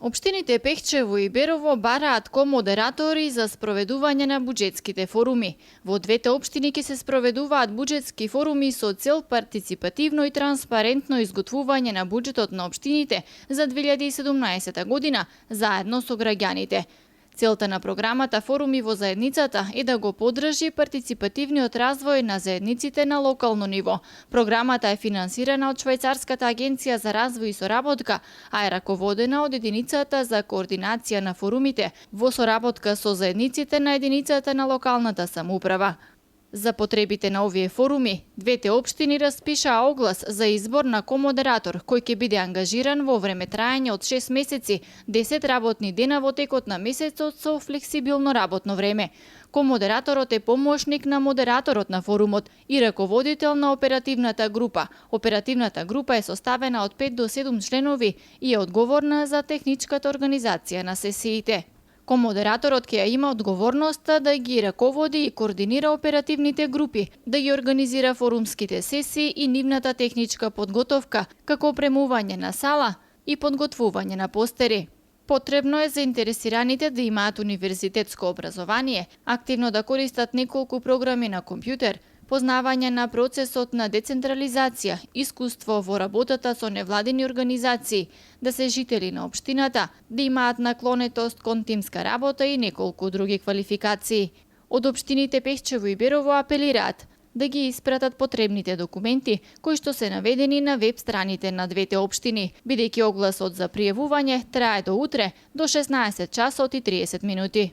Општините Пехчево и Берово бараат комодератори за спроведување на буџетските форуми. Во двете општини ќе се спроведуваат буџетски форуми со цел партиципативно и транспарентно изготвување на буџетот на општините за 2017 година заедно со граѓаните. Целта на програмата Форуми во заедницата е да го поддржи партиципативниот развој на заедниците на локално ниво. Програмата е финансирана од Швајцарската агенција за развој и соработка, а е раководена од единицата за координација на форумите во соработка со заедниците на единицата на локалната самоуправа. За потребите на овие форуми, двете општини распишаа оглас за избор на комодератор кој ќе биде ангажиран во време траење од 6 месеци, 10 работни дена во текот на месецот со флексибилно работно време. Комодераторот е помошник на модераторот на форумот и раководител на оперативната група. Оперативната група е составена од 5 до 7 членови и е одговорна за техничката организација на сесиите. Комодераторот ќе има одговорноста да ги раководи и координира оперативните групи, да ги организира форумските сесии и нивната техничка подготовка, како опремување на сала и подготвување на постери. Потребно е заинтересираните да имаат универзитетско образование, активно да користат неколку програми на компјутер, познавање на процесот на децентрализација, искуство во работата со невладини организации, да се жители на општината, да имаат наклонетост кон тимска работа и неколку други квалификации. Од општините Пехчево и Берово апелираат да ги испратат потребните документи кои што се наведени на веб страните на двете општини, бидејќи огласот за пријавување трае до утре до 16 часот и 30 минути.